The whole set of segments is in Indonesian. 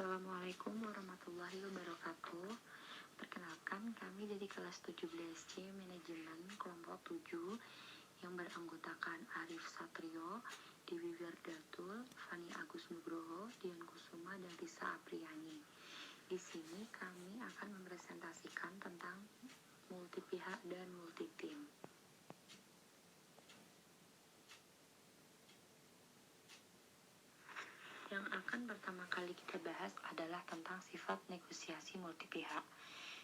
Assalamualaikum warahmatullahi wabarakatuh. Perkenalkan, kami dari kelas 17C Manajemen kelompok 7 yang beranggotakan Arif Satrio, Dewi Werdatul, Fani Agus Nugroho, Dian Kusuma, dan Risa Apriani. Di sini kami akan mempresentasikan tentang multi pihak dan multi tim. Yang akan pertama kali kita bahas adalah tentang sifat negosiasi multi pihak.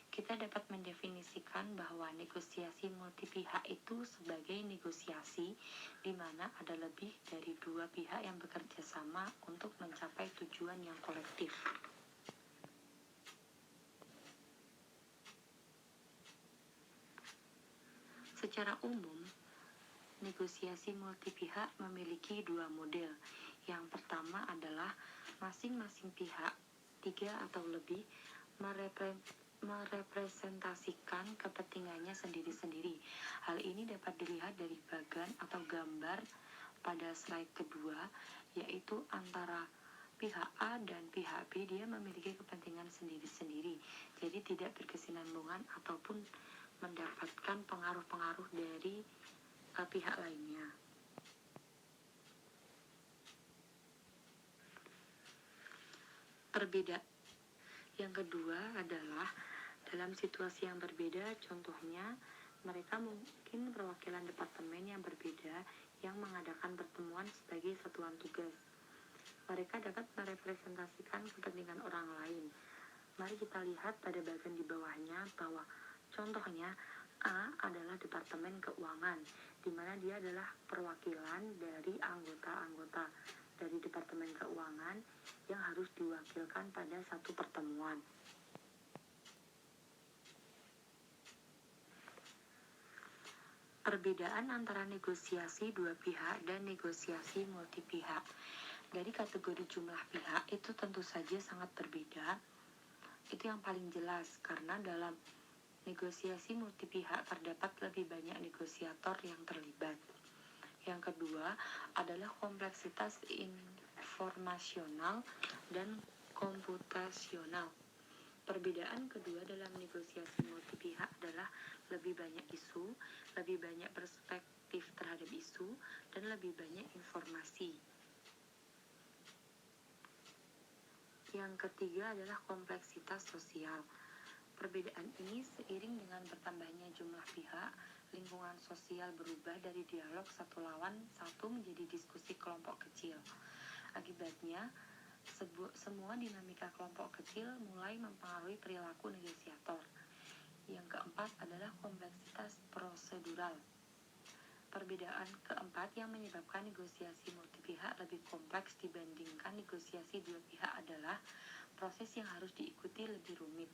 Kita dapat mendefinisikan bahwa negosiasi multi pihak itu sebagai negosiasi di mana ada lebih dari dua pihak yang bekerja sama untuk mencapai tujuan yang kolektif. Secara umum, negosiasi multi pihak memiliki dua model. Yang pertama adalah masing-masing pihak, 3 atau lebih, merepresentasikan kepentingannya sendiri-sendiri. Hal ini dapat dilihat dari bagan atau gambar pada slide kedua, yaitu antara pihak A dan pihak B dia memiliki kepentingan sendiri-sendiri, jadi tidak berkesinambungan ataupun mendapatkan pengaruh-pengaruh dari pihak lainnya. Perbedaan yang kedua adalah dalam situasi yang berbeda, contohnya mereka mungkin perwakilan departemen yang berbeda yang mengadakan pertemuan sebagai satuan tugas. Mereka dapat merepresentasikan kepentingan orang lain. Mari kita lihat pada bagian di bawahnya bahwa contohnya A adalah Departemen Keuangan, di mana dia adalah perwakilan dari anggota-anggota dari Departemen Keuangan yang harus diwakilkan pada satu pertemuan. Perbedaan antara negosiasi dua pihak dan negosiasi multi pihak. Dari kategori jumlah pihak itu tentu saja sangat berbeda. Itu yang paling jelas karena dalam negosiasi multi pihak terdapat lebih banyak negosiator yang terlibat. Yang kedua adalah kompleksitas informasional dan komputasional. Perbedaan kedua dalam negosiasi multi pihak adalah lebih banyak isu, lebih banyak perspektif terhadap isu, dan lebih banyak informasi. Yang ketiga adalah kompleksitas sosial. Perbedaan ini seiring dengan bertambahnya jumlah pihak, lingkungan sosial berubah dari dialog satu lawan satu menjadi diskusi kelompok kecil. Akibatnya, semua dinamika kelompok kecil mulai mempengaruhi perilaku negosiator. Yang keempat adalah kompleksitas prosedural. Perbedaan keempat yang menyebabkan negosiasi multi pihak lebih kompleks dibandingkan negosiasi dua pihak adalah proses yang harus diikuti lebih rumit.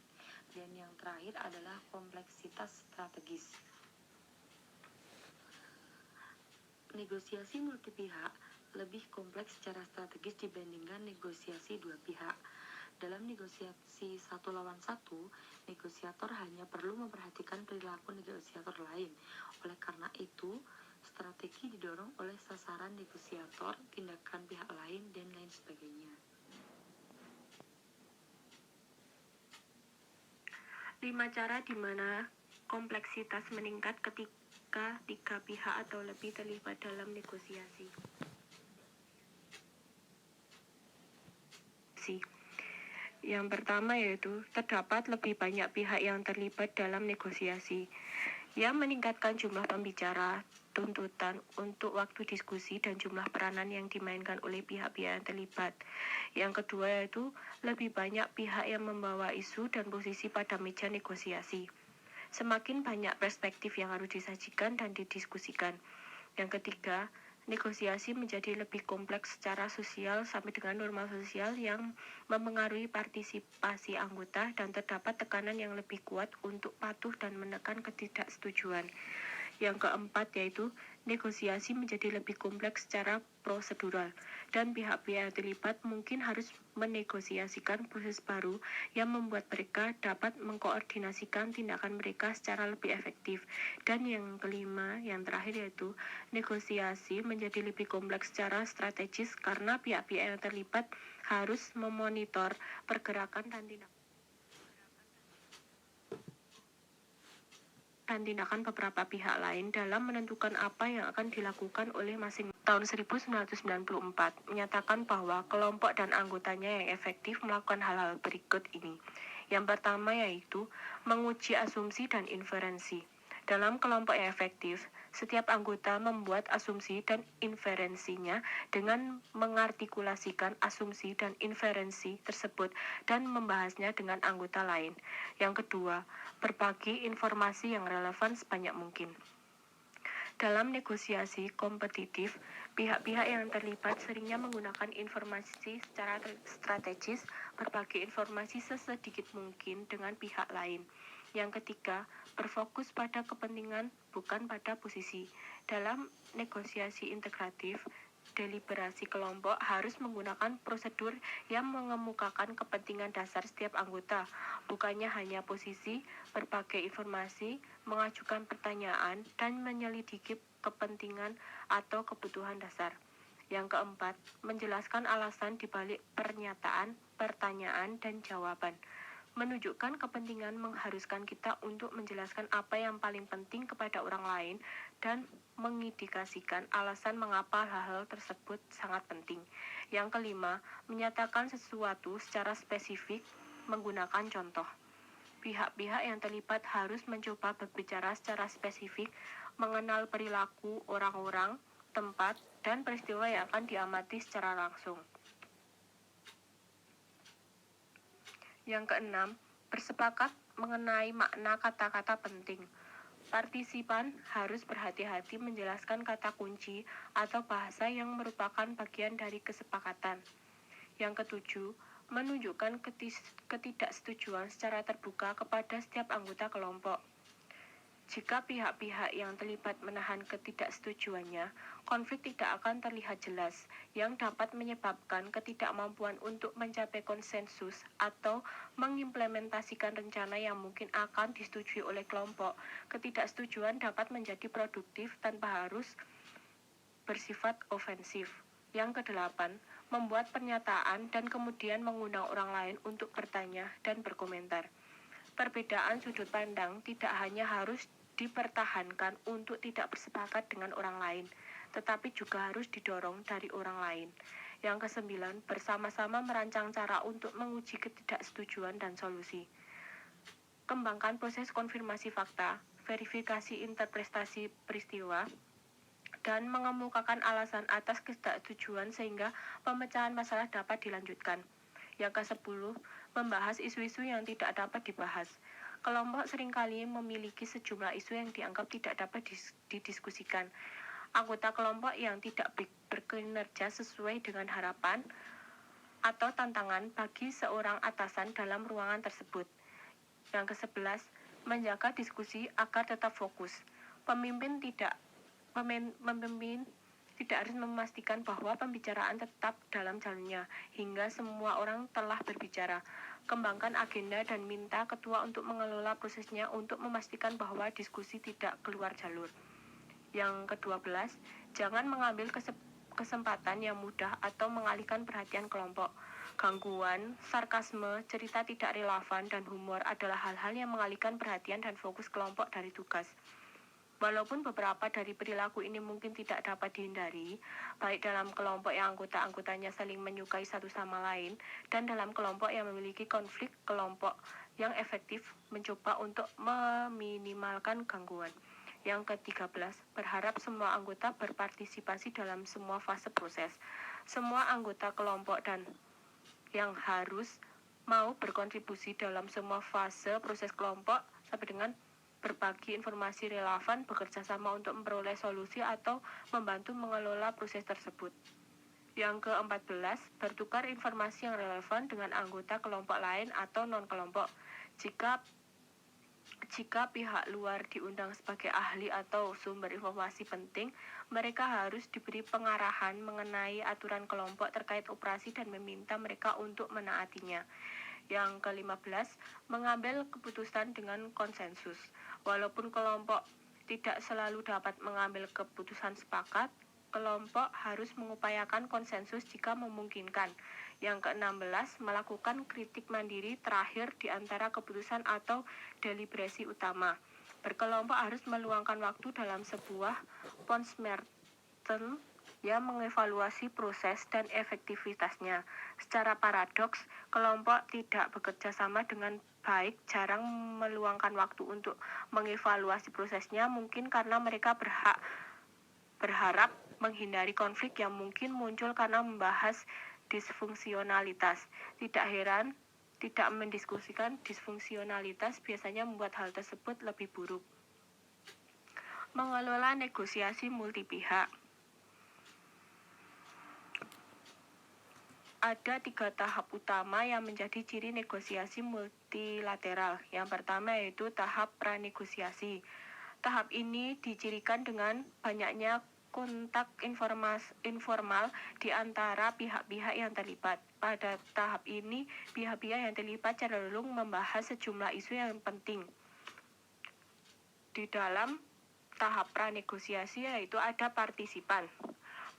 Dan yang terakhir adalah kompleksitas strategis. Negosiasi multi pihak lebih kompleks secara strategis dibandingkan negosiasi dua pihak. Dalam negosiasi satu lawan satu, negosiator hanya perlu memperhatikan perilaku negosiator lain. Oleh karena itu, strategi didorong oleh sasaran negosiator, tindakan pihak lain, dan lain sebagainya. 5 cara di mana kompleksitas meningkat ketika 3 pihak atau lebih terlibat dalam negosiasi. Yang pertama yaitu terdapat lebih banyak pihak yang terlibat dalam negosiasi, yang meningkatkan jumlah pembicara, tuntutan untuk waktu diskusi, dan jumlah peranan yang dimainkan oleh pihak-pihak yang terlibat. Yang kedua yaitu lebih banyak pihak yang membawa isu dan posisi pada meja negosiasi. Semakin banyak perspektif yang harus disajikan dan didiskusikan. Yang ketiga, negosiasi menjadi lebih kompleks secara sosial sampai dengan norma sosial yang mempengaruhi partisipasi anggota dan terdapat tekanan yang lebih kuat untuk patuh dan menekan ketidaksetujuan. Yang keempat yaitu negosiasi menjadi lebih kompleks secara prosedural dan pihak-pihak yang terlibat mungkin harus menegosiasikan proses baru yang membuat mereka dapat mengkoordinasikan tindakan mereka secara lebih efektif. Dan yang kelima, yang terakhir yaitu negosiasi menjadi lebih kompleks secara strategis karena pihak-pihak yang terlibat harus memonitor pergerakan dan tindakan beberapa pihak lain dalam menentukan apa yang akan dilakukan oleh masing-masing. Tahun 1994 menyatakan bahwa kelompok dan anggotanya yang efektif melakukan hal-hal berikut ini. Yang pertama yaitu menguji asumsi dan inferensi. Dalam kelompok yang efektif, setiap anggota membuat asumsi dan inferensinya dengan mengartikulasikan asumsi dan inferensi tersebut dan membahasnya dengan anggota lain. Yang kedua, berbagi informasi yang relevan sebanyak mungkin. Dalam negosiasi kompetitif, pihak-pihak yang terlibat seringnya menggunakan informasi secara strategis, berbagi informasi sesedikit mungkin dengan pihak lain. Yang ketiga, berfokus pada kepentingan bukan pada posisi. Dalam negosiasi integratif, deliberasi kelompok harus menggunakan prosedur yang mengemukakan kepentingan dasar setiap anggota, bukannya hanya posisi, berbagai informasi, mengajukan pertanyaan, dan menyelidiki kepentingan atau kebutuhan dasar. Yang keempat, menjelaskan alasan dibalik pernyataan, pertanyaan, dan jawaban. Menunjukkan kepentingan mengharuskan kita untuk menjelaskan apa yang paling penting kepada orang lain dan mengindikasikan alasan mengapa hal-hal tersebut sangat penting. Yang kelima, menyatakan sesuatu secara spesifik menggunakan contoh. Pihak-pihak yang terlibat harus mencoba berbicara secara spesifik, mengenal perilaku orang-orang, tempat, dan peristiwa yang akan diamati secara langsung. Yang keenam, bersepakat mengenai makna kata-kata penting. Partisipan harus berhati-hati menjelaskan kata kunci atau bahasa yang merupakan bagian dari kesepakatan. Yang ketujuh, menunjukkan ketidaksetujuan secara terbuka kepada setiap anggota kelompok. Jika pihak-pihak yang terlibat menahan ketidaksetujuannya, konflik tidak akan terlihat jelas, yang dapat menyebabkan ketidakmampuan untuk mencapai konsensus atau mengimplementasikan rencana yang mungkin akan disetujui oleh kelompok. Ketidaksetujuan dapat menjadi produktif tanpa harus bersifat ofensif. Yang kedelapan, membuat pernyataan dan kemudian mengundang orang lain untuk bertanya dan berkomentar. Perbedaan sudut pandang tidak hanya harus dipertahankan untuk tidak bersepakat dengan orang lain, tetapi juga harus didorong dari orang lain. Yang kesembilan, bersama-sama merancang cara untuk menguji ketidaksetujuan dan solusi. Kembangkan proses konfirmasi fakta, verifikasi interpretasi peristiwa, dan mengemukakan alasan atas ketidaksetujuan sehingga pemecahan masalah dapat dilanjutkan. Yang ke-10, membahas isu-isu yang tidak dapat dibahas. Kelompok seringkali memiliki sejumlah isu yang dianggap tidak dapat didiskusikan. Anggota kelompok yang tidak berkinerja sesuai dengan harapan atau tantangan bagi seorang atasan dalam ruangan tersebut. Yang ke-11, menjaga diskusi agar tetap fokus. Pemimpin tidak harus memastikan bahwa pembicaraan tetap dalam jalurnya hingga semua orang telah berbicara. Kembangkan agenda dan minta ketua untuk mengelola prosesnya untuk memastikan bahwa diskusi tidak keluar jalur. Yang ke-12, jangan mengambil kesempatan yang mudah atau mengalihkan perhatian kelompok. Gangguan, sarkasme, cerita tidak relevan, dan humor adalah hal-hal yang mengalihkan perhatian dan fokus kelompok dari tugas. Walaupun beberapa dari perilaku ini mungkin tidak dapat dihindari, baik dalam kelompok yang anggota-anggotanya saling menyukai satu sama lain, dan dalam kelompok yang memiliki konflik, kelompok yang efektif mencoba untuk meminimalkan gangguan. Yang ke-13, berharap semua anggota berpartisipasi dalam semua fase proses. Semua anggota kelompok dan yang harus mau berkontribusi dalam semua fase proses kelompok sampai dengan berbagi informasi relevan, bekerja sama untuk memperoleh solusi atau membantu mengelola proses tersebut. Yang ke-14, bertukar informasi yang relevan dengan anggota kelompok lain atau non-kelompok. Jika pihak luar diundang sebagai ahli atau sumber informasi penting, mereka harus diberi pengarahan mengenai aturan kelompok terkait operasi dan meminta mereka untuk menaatinya. Yang ke-15, mengambil keputusan dengan konsensus. Walaupun kelompok tidak selalu dapat mengambil keputusan sepakat, kelompok harus mengupayakan konsensus jika memungkinkan. Yang ke-16, melakukan kritik mandiri terakhir di antara keputusan atau deliberasi utama. Berkelompok harus meluangkan waktu dalam sebuah postmortem yang mengevaluasi proses dan efektivitasnya. Secara paradoks, kelompok tidak bekerja sama dengan baik, jarang meluangkan waktu untuk mengevaluasi prosesnya, mungkin karena mereka berharap menghindari konflik yang mungkin muncul karena membahas disfungsionalitas. Tidak heran, tidak mendiskusikan disfungsionalitas biasanya membuat hal tersebut lebih buruk. Mengelola negosiasi multipihak. Ada 3 tahap utama yang menjadi ciri negosiasi multilateral. Yang pertama yaitu tahap pranegosiasi. Tahap ini dicirikan dengan banyaknya kontak informal di antara pihak-pihak yang terlibat. Pada tahap ini, pihak-pihak yang terlibat cenderung membahas sejumlah isu yang penting. Di dalam tahap pranegosiasi yaitu ada partisipan.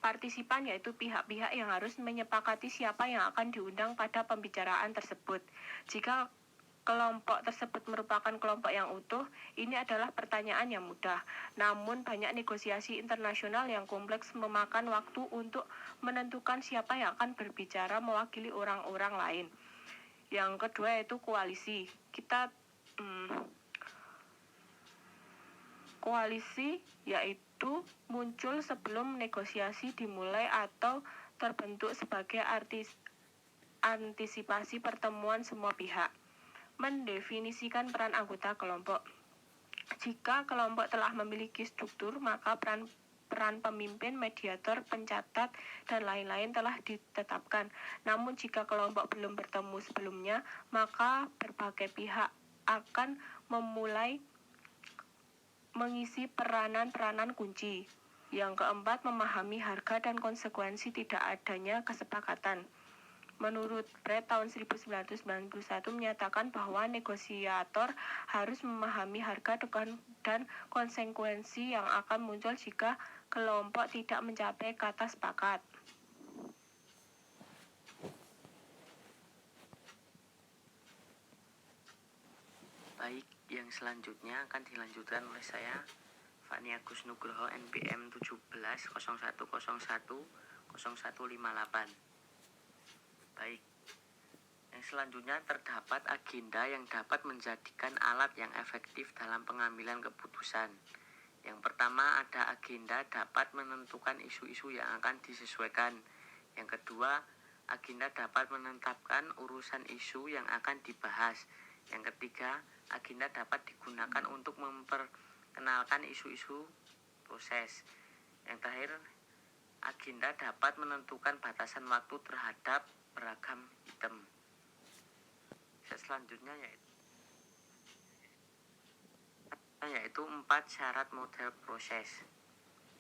Partisipan yaitu pihak-pihak yang harus menyepakati siapa yang akan diundang pada pembicaraan tersebut. Jika kelompok tersebut merupakan kelompok yang utuh, ini adalah pertanyaan yang mudah. Namun banyak negosiasi internasional yang kompleks memakan waktu untuk menentukan siapa yang akan berbicara mewakili orang-orang lain. Yang kedua yaitu koalisi. Koalisi yaitu muncul sebelum negosiasi dimulai atau terbentuk sebagai antisipasi pertemuan semua pihak. Mendefinisikan peran anggota kelompok. Jika kelompok telah memiliki struktur, maka peran pemimpin, mediator, pencatat, dan lain-lain telah ditetapkan. Namun jika kelompok belum bertemu sebelumnya, maka berbagai pihak akan memulai mengisi peranan-peranan kunci. Yang keempat, memahami harga dan konsekuensi tidak adanya kesepakatan. Menurut Brett tahun 1991 menyatakan bahwa negosiator harus memahami harga dan konsekuensi yang akan muncul jika kelompok tidak mencapai kata sepakat. Baik, yang selanjutnya akan dilanjutkan oleh saya, Fani Agus Nugroho, NPM 1701010158. Baik, yang selanjutnya terdapat agenda yang dapat menjadikan alat yang efektif dalam pengambilan keputusan. Yang pertama ada agenda dapat menentukan isu-isu yang akan disesuaikan. Yang kedua, agenda dapat menetapkan urusan isu yang akan dibahas. Yang ketiga, agenda dapat digunakan untuk memperkenalkan isu-isu proses. Yang terakhir, agenda dapat menentukan batasan waktu terhadap beragam item. Selanjutnya yaitu 4 syarat model proses.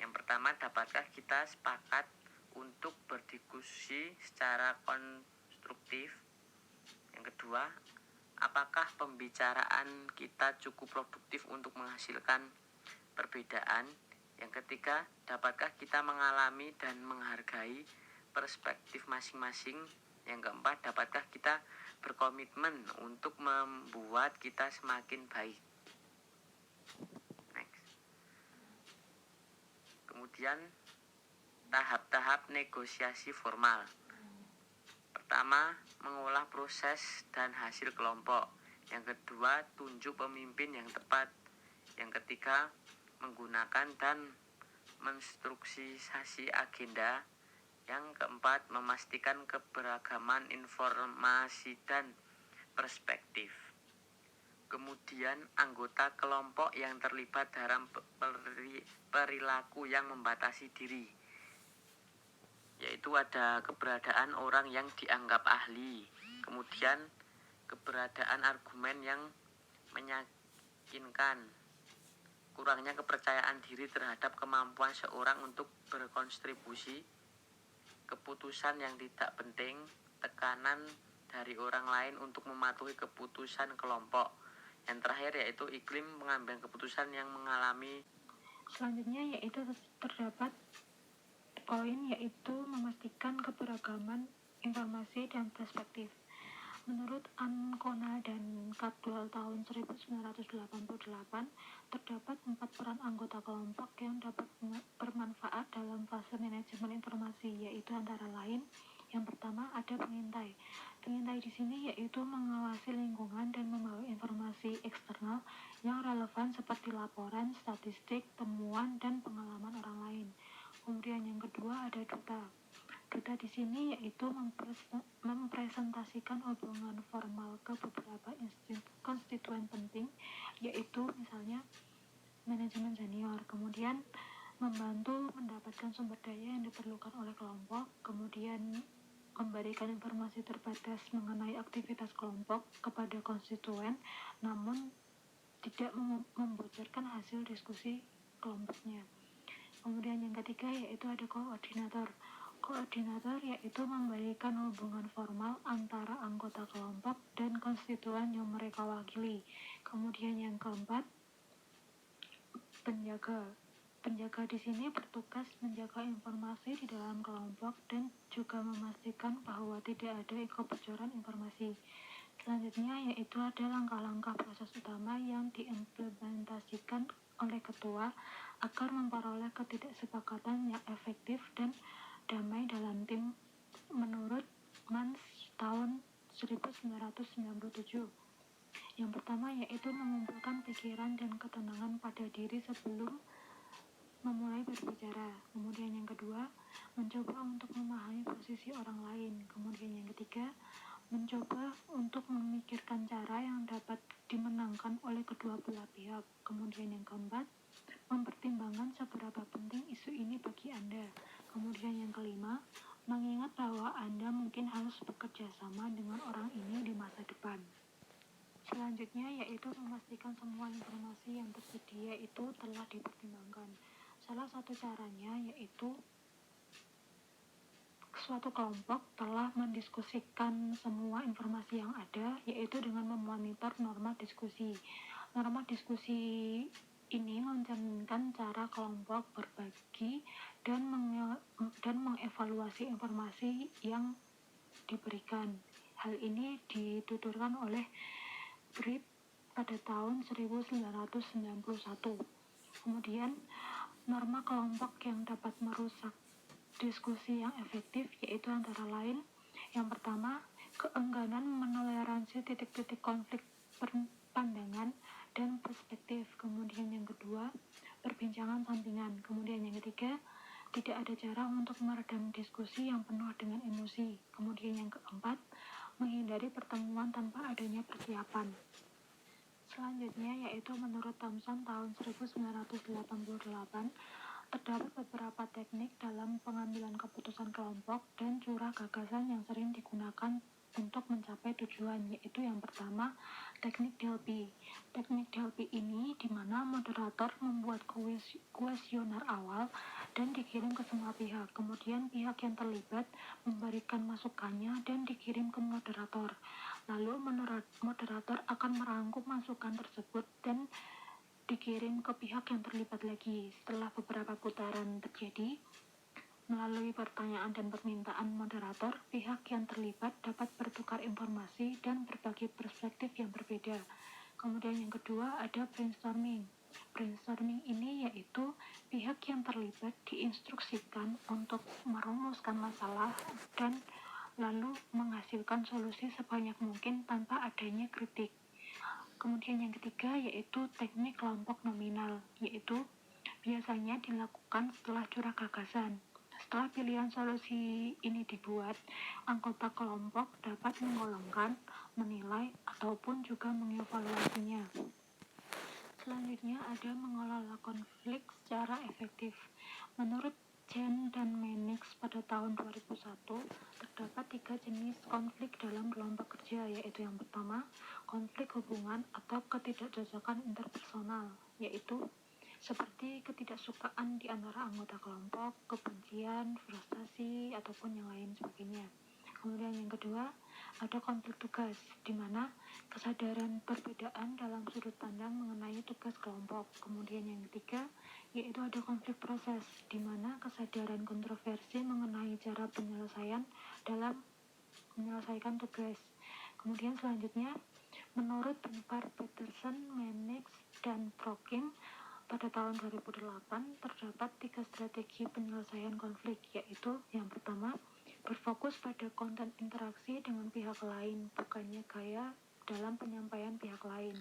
Yang pertama, dapatkah kita sepakat untuk berdiskusi secara konstruktif? Yang kedua, apakah pembicaraan kita cukup produktif untuk menghasilkan perbedaan? Yang ketiga, dapatkah kita mengalami dan menghargai perspektif masing-masing? Yang keempat, dapatkah kita berkomitmen untuk membuat kita semakin baik? Next. Kemudian, tahap-tahap negosiasi formal. Pertama, mengolah proses dan hasil kelompok. Yang kedua, tunjuk pemimpin yang tepat. Yang ketiga, menggunakan dan menstrukturisasi agenda. Yang keempat, memastikan keberagaman informasi dan perspektif. Kemudian, anggota kelompok yang terlibat dalam perilaku yang membatasi diri, yaitu ada keberadaan orang yang dianggap ahli, kemudian keberadaan argumen yang meyakinkan, kurangnya kepercayaan diri terhadap kemampuan seorang untuk berkontribusi, keputusan yang tidak penting, tekanan dari orang lain untuk mematuhi keputusan kelompok. Yang terakhir yaitu iklim pengambilan keputusan yang mengalami. Selanjutnya yaitu terdapat poin yaitu memastikan keberagaman informasi dan perspektif. Menurut Ancona dan Caldwell tahun 1988, terdapat 4 peran anggota kelompok yang dapat bermanfaat dalam fase manajemen informasi, yaitu antara lain yang pertama ada pengintai. Pengintai di sini yaitu mengawasi lingkungan dan membawa informasi eksternal yang relevan seperti laporan, statistik, temuan, dan pengalaman orang lain. Kemudian yang kedua ada duta. Duta di sini yaitu mempresentasikan hubungan formal ke beberapa konstituen penting, yaitu misalnya manajemen senior. Kemudian membantu mendapatkan sumber daya yang diperlukan oleh kelompok, kemudian memberikan informasi terbatas mengenai aktivitas kelompok kepada konstituen, namun tidak membocorkan hasil diskusi kelompoknya. Kemudian yang ketiga yaitu ada koordinator. Koordinator yaitu memberikan hubungan formal antara anggota kelompok dan konstituen yang mereka wakili. Kemudian yang keempat, penjaga. Penjaga di sini bertugas menjaga informasi di dalam kelompok dan juga memastikan bahwa tidak ada kebocoran informasi. Selanjutnya yaitu ada langkah-langkah proses utama yang diimplementasikan oleh ketua agar memperoleh ketidaksepakatan yang efektif dan damai dalam tim menurut Mans tahun 1997. Yang pertama yaitu mengumpulkan pikiran dan ketenangan pada diri sebelum memulai berbicara. Kemudian yang kedua, mencoba untuk memahami posisi orang lain. Kemudian yang ketiga, mencoba untuk memikirkan cara yang dapat dimenangkan oleh kedua belah pihak. Kemudian yang keempat, mempertimbangkan seberapa penting isu ini bagi Anda. Kemudian yang kelima, mengingat bahwa Anda mungkin harus bekerja sama dengan orang ini di masa depan. Selanjutnya yaitu memastikan semua informasi yang tersedia itu telah dipertimbangkan. Salah satu caranya yaitu suatu kelompok telah mendiskusikan semua informasi yang ada, yaitu dengan memonitor norma diskusi. Norma diskusi ini mencerminkan cara kelompok berbagi dan mengevaluasi informasi yang diberikan. Hal ini dituturkan oleh Britt pada tahun 1991. Kemudian, norma kelompok yang dapat merusak diskusi yang efektif yaitu antara lain yang pertama, keengganan menoleransi titik-titik konflik pandangan dan perspektif. Kemudian yang kedua, perbincangan sampingan. Kemudian yang ketiga, tidak ada cara untuk meredam diskusi yang penuh dengan emosi. Kemudian yang keempat, menghindari pertemuan tanpa adanya persiapan. Selanjutnya yaitu menurut Thomson tahun 1988, terdapat beberapa teknik dalam pengambilan keputusan kelompok dan curah gagasan yang sering digunakan untuk mencapai tujuan, yaitu yang pertama, teknik Delphi. Teknik Delphi ini di mana moderator membuat kuesioner awal dan dikirim ke semua pihak. Kemudian pihak yang terlibat memberikan masukannya dan dikirim ke moderator. Lalu moderator akan merangkum masukan tersebut dan dikirim ke pihak yang terlibat lagi. Setelah beberapa putaran terjadi, melalui pertanyaan dan permintaan moderator, pihak yang terlibat dapat bertukar informasi dan berbagi perspektif yang berbeda. Kemudian yang kedua ada brainstorming. Brainstorming ini yaitu pihak yang terlibat diinstruksikan untuk merumuskan masalah dan lalu menghasilkan solusi sebanyak mungkin tanpa adanya kritik. Kemudian yang ketiga yaitu teknik kelompok nominal, yaitu biasanya dilakukan setelah curah gagasan. Setelah pilihan solusi ini dibuat, anggota kelompok dapat menggolongkan, menilai, ataupun juga mengevaluasinya. Selanjutnya ada mengelola konflik secara efektif. Menurut Chen dan Mannix pada tahun 2001, terdapat 3 jenis konflik dalam kelompok kerja, yaitu yang pertama, konflik hubungan atau ketidakcocokan interpersonal, yaitu seperti ketidaksukaan di antara anggota kelompok, kebencian, frustasi, ataupun yang lain sebagainya. Kemudian yang kedua, ada konflik tugas, di mana kesadaran perbedaan dalam sudut pandang mengenai tugas kelompok. Kemudian yang ketiga, yaitu ada konflik proses, di mana kesadaran kontroversi mengenai cara penyelesaian dalam menyelesaikan tugas. Kemudian selanjutnya, menurut Dunbar, Peterson, Mannix, dan Brookings, pada tahun 2008 terdapat 3 strategi penyelesaian konflik, yaitu yang pertama, berfokus pada konten interaksi dengan pihak lain, bukannya gaya dalam penyampaian pihak lain.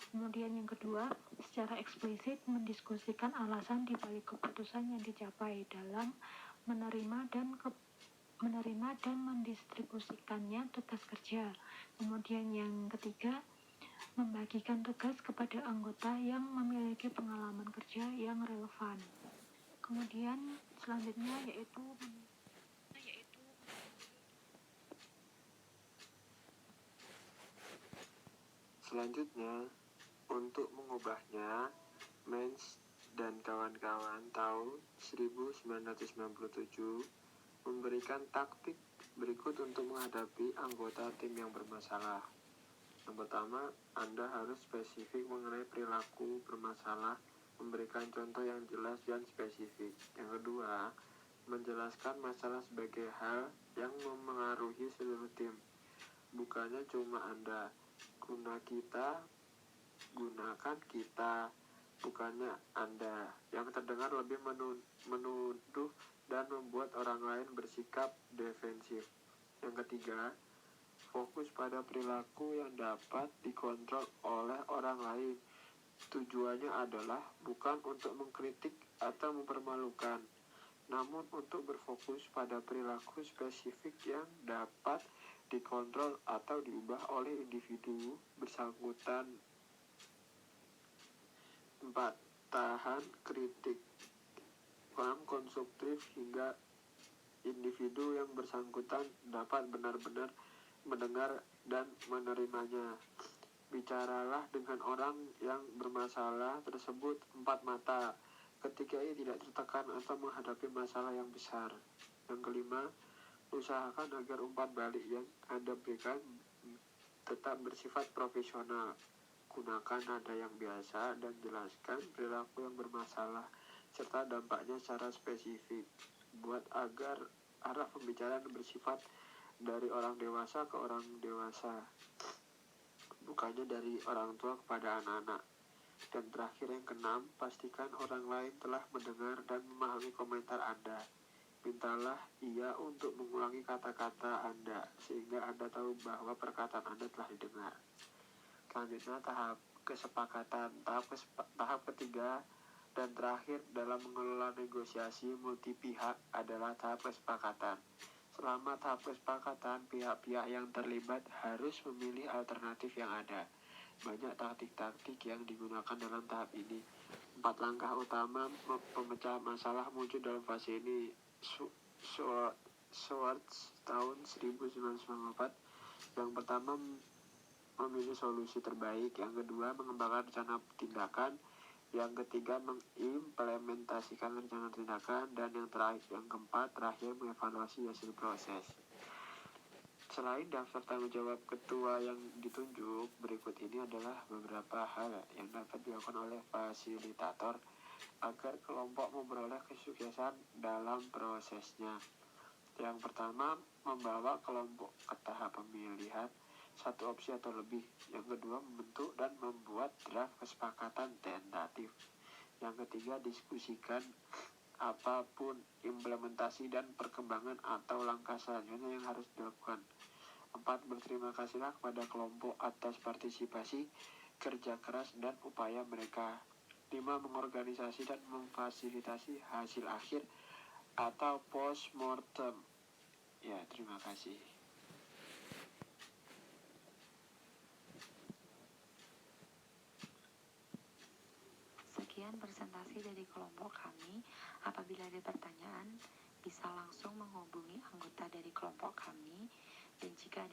Kemudian yang kedua, secara eksplisit mendiskusikan alasan di balik keputusan yang dicapai dalam menerima dan mendistribusikannya tugas kerja. Kemudian yang ketiga, membagikan tugas kepada anggota yang memiliki pengalaman kerja yang relevan. Kemudian selanjutnya yaitu Selanjutnya, untuk mengubahnya, Menz dan kawan-kawan tahun 1997 memberikan taktik berikut untuk menghadapi anggota tim yang bermasalah. Yang pertama, Anda harus spesifik mengenai perilaku bermasalah, memberikan contoh yang jelas dan spesifik. Yang kedua, menjelaskan masalah sebagai hal yang memengaruhi seluruh tim, bukannya cuma Anda. Gunakan kita, bukannya Anda, yang terdengar lebih menuduh dan membuat orang lain bersikap defensif. Yang ketiga, fokus pada perilaku yang dapat dikontrol oleh orang lain. Tujuannya adalah bukan untuk mengkritik atau mempermalukan, namun untuk berfokus pada perilaku spesifik yang dapat dikontrol atau diubah oleh individu bersangkutan. 4. Tahan kritik konstruktif hingga individu yang bersangkutan dapat benar-benar mendengar dan menerimanya. Bicaralah dengan orang yang bermasalah tersebut 4 mata ketika ia tidak tertekan atau menghadapi masalah yang besar. Yang kelima, usahakan agar umpan balik yang Anda berikan tetap bersifat profesional. Gunakan nada yang biasa dan jelaskan perilaku yang bermasalah serta dampaknya secara spesifik. Buat agar arah pembicaraan bersifat dari orang dewasa ke orang dewasa, bukannya dari orang tua kepada anak-anak. Dan terakhir yang keenam, pastikan orang lain telah mendengar dan memahami komentar Anda. Mintalah ia untuk mengulangi kata-kata Anda sehingga Anda tahu bahwa perkataan Anda telah didengar. Selanjutnya tahap kesepakatan. Tahap ketiga dan terakhir dalam mengelola negosiasi multi pihak adalah tahap kesepakatan. Selama tahap kesepakatan, pihak-pihak yang terlibat harus memilih alternatif yang ada. Banyak taktik-taktik yang digunakan dalam tahap ini. 4 langkah utama pemecah masalah muncul dalam fase ini. Schwartz tahun 1994. Yang pertama, memilih solusi terbaik. Yang kedua, mengembangkan rencana tindakan. Yang ketiga, mengimplementasikan rencana tindakan. Dan yang keempat, terakhir, mengevaluasi hasil proses. Selain daftar tanggung jawab ketua yang ditunjuk, berikut ini adalah beberapa hal yang dapat dilakukan oleh fasilitator agar kelompok memperoleh kesuksesan dalam prosesnya. Yang pertama, membawa kelompok ke tahap pemilihan satu opsi atau lebih. Yang kedua, membentuk dan membuat draft kesepakatan tentatif. Yang ketiga, diskusikan apapun implementasi dan perkembangan atau langkah selanjutnya yang harus dilakukan. 4. Berterima kasihlah kepada kelompok atas partisipasi, kerja keras, dan upaya mereka. 5. Mengorganisasi dan memfasilitasi hasil akhir atau post-mortem. Ya, terima kasih. Sekian presentasi dari kelompok kami. Apabila ada pertanyaan, bisa langsung menghubungi anggota dari kelompok kami. Dan jika ada